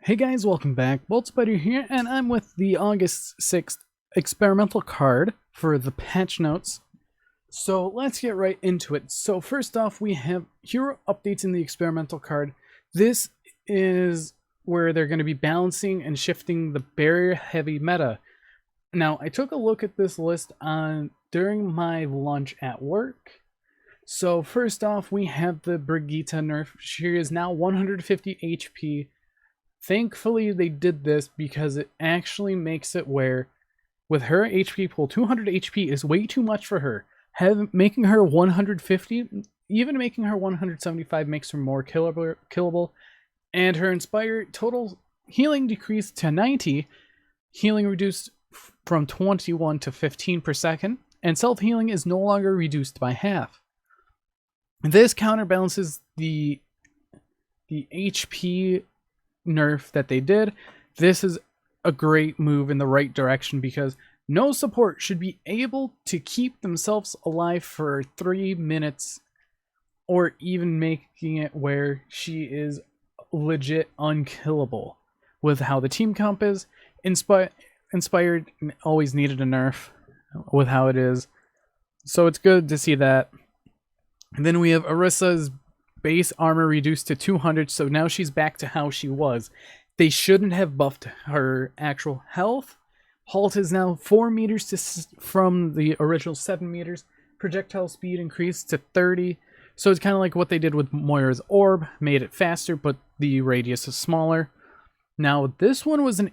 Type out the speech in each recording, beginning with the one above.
Hey guys, welcome back. Bolt Spider here, and I'm with the August 6th experimental card for the patch notes. So let's get right into it. So first off, we have hero updates in the experimental card. This is where they're going to be balancing and shifting the barrier heavy meta. Now, I took a look at this list during my lunch at work. So first off, we have the Brigitte nerf. She is now 150 HP. Thankfully, they did this because it actually makes it where, with her HP pool, 200 HP is way too much for her. Making her 150, even making her 175 makes her more killable. And her Inspired total healing decreased to 90, healing reduced from 21 to 15 per second, and self-healing is no longer reduced by half. This counterbalances the HP nerf that they did. This is a great move in the right direction because no support should be able to keep themselves alive for 3 minutes, or even making it where she is legit unkillable. With how the team comp is, Inspired always needed a nerf with how it is, so it's good to see that. And then we have Orissa's base armor reduced to 200, so now she's back to how she was. They shouldn't have buffed her actual health. Halt is now 4 meters from the original 7 meters. Projectile speed increased to 30, so it's kind of like what they did with Moira's orb, made it faster, but the radius is smaller. Now this one was an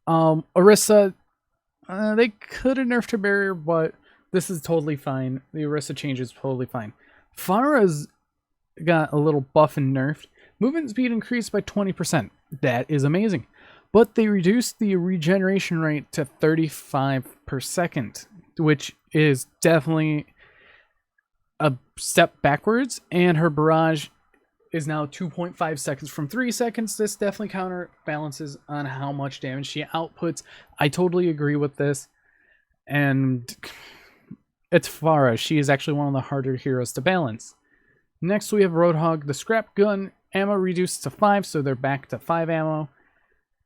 Orisa. They could have nerfed her barrier, but this is totally fine. The Orisa change is totally fine. Pharah's got a little buff and nerfed. Movement speed increased by 20%. That is amazing. But they reduced the regeneration rate to 35 per second, which is definitely a step backwards. And her barrage is now 2.5 seconds from 3 seconds. This definitely counterbalances on how much damage she outputs. I totally agree with this. And it's Farah. She is actually one of the harder heroes to balance. Next, we have Roadhog. The scrap gun ammo reduced to 5, so they're back to 5 ammo.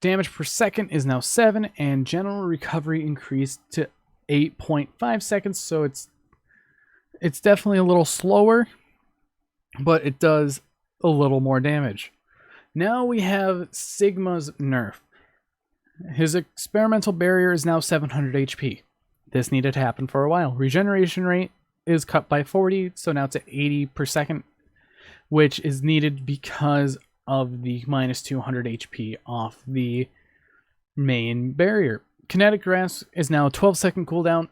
Damage per second is now 7, and general recovery increased to 8.5 seconds, so it's definitely a little slower, but it does a little more damage. Now we have Sigma's nerf. His experimental barrier is now 700 HP. This needed to happen for a while. Regeneration rate is cut by 40, so now it's at 80 per second, which is needed because of the minus 200 HP off the main barrier. Kinetic Grasp is now a 12-second cooldown.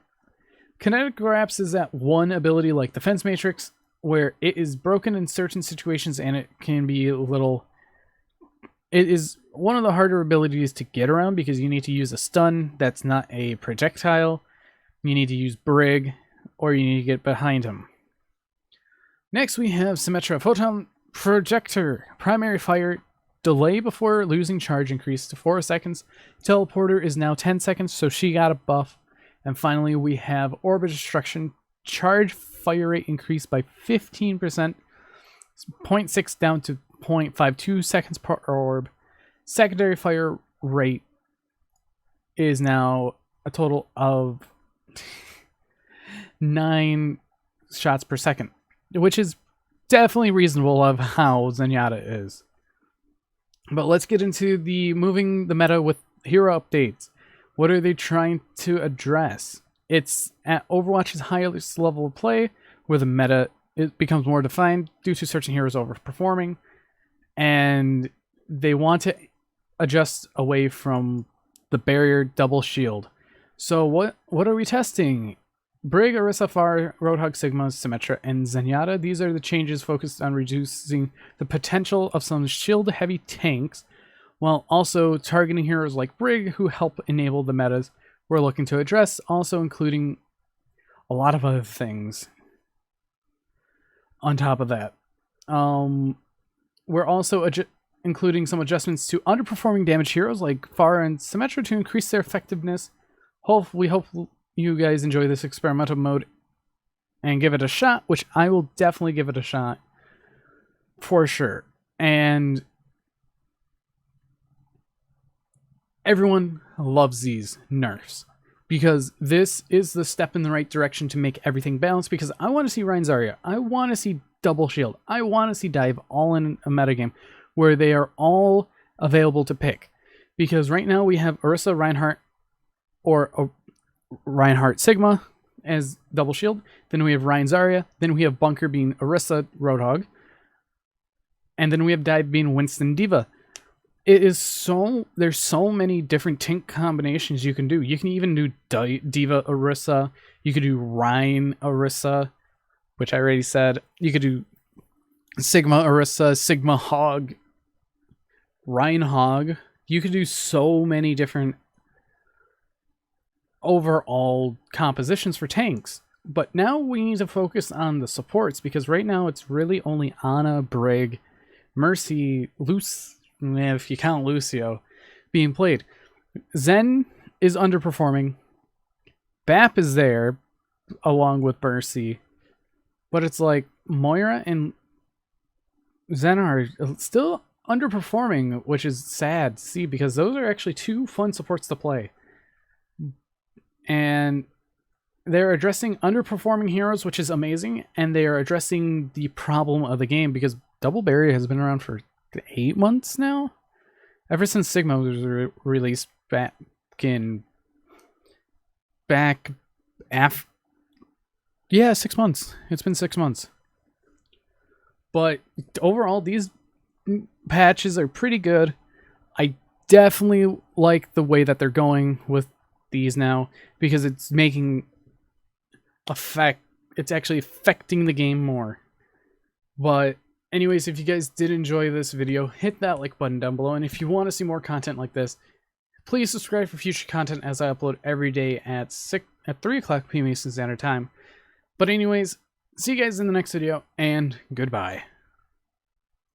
Kinetic Grasp is that one ability like Defense Matrix, where it is broken in certain situations and it can be a little... It is one of the harder abilities to get around because you need to use a stun that's not a projectile. You need to use Brig, or you need to get behind him. Next we have Symmetra. Photon Projector. Primary fire. Delay before losing charge increased to 4 seconds. Teleporter is now 10 seconds, so she got a buff. And finally we have Orb of Destruction. Charge fire rate increased by 15%. 0.6 down to 0.52 seconds per orb. Secondary fire rate is now a total of 9 shots per second, which is definitely reasonable of how Zenyatta is. But let's get into the moving the meta with hero updates. What are they trying to address? It's at Overwatch's highest level of play, where the meta it becomes more defined due to certain heroes overperforming, and they want to adjust away from the barrier double shield. So what are we testing? Brig, Orisa, Farah, Roadhog, Sigma, Symmetra, and Zenyatta. These are the changes focused on reducing the potential of some shield-heavy tanks, while also targeting heroes like Brig, who help enable the metas we're looking to address, also including a lot of other things on top of that. We're also including some adjustments to underperforming damage heroes like Farah and Symmetra to increase their effectiveness. We hope you guys enjoy this experimental mode and give it a shot, which I will definitely give it a shot for sure. And everyone loves these nerfs because this is the step in the right direction to make everything balanced, because I want to see Rein Zarya, I want to see Double Shield, I want to see Dive all in a metagame where they are all available to pick. Because right now we have Orisa, Reinhardt, or Reinhardt Sigma as Double Shield. Then we have Rein Zarya. Then we have Bunker being Orisa, Roadhog. And then we have Dive being Winston Diva. There's so many different tank combinations you can do. You can even do Diva Orisa. You could do Rein Orisa, which I already said. You could do Sigma Orisa, Sigma Hog, Rein Hog. You could do so many different overall compositions for tanks. But now we need to focus on the supports, because right now it's really only Ana, Brig, Mercy, if you count Lucio, being played. Zen is underperforming. Bap is there along with Mercy. But it's like Moira and Zen are still underperforming, which is sad to see, because those are actually two fun supports to play. And they're addressing underperforming heroes, which is amazing, and they are addressing the problem of the game, because Double Barrier has been around for 8 months now? Ever since Sigma was released yeah, 6 months. It's been 6 months. But overall, these patches are pretty good. I definitely like the way that they're going with these now, because it's it's actually affecting the game more. But anyways, if you guys did enjoy this video, hit that like button down below, and if you want to see more content like this, please subscribe for future content, as I upload every day at 3 o'clock p.m. Eastern Standard Time. But anyways, see you guys in the next video, and goodbye.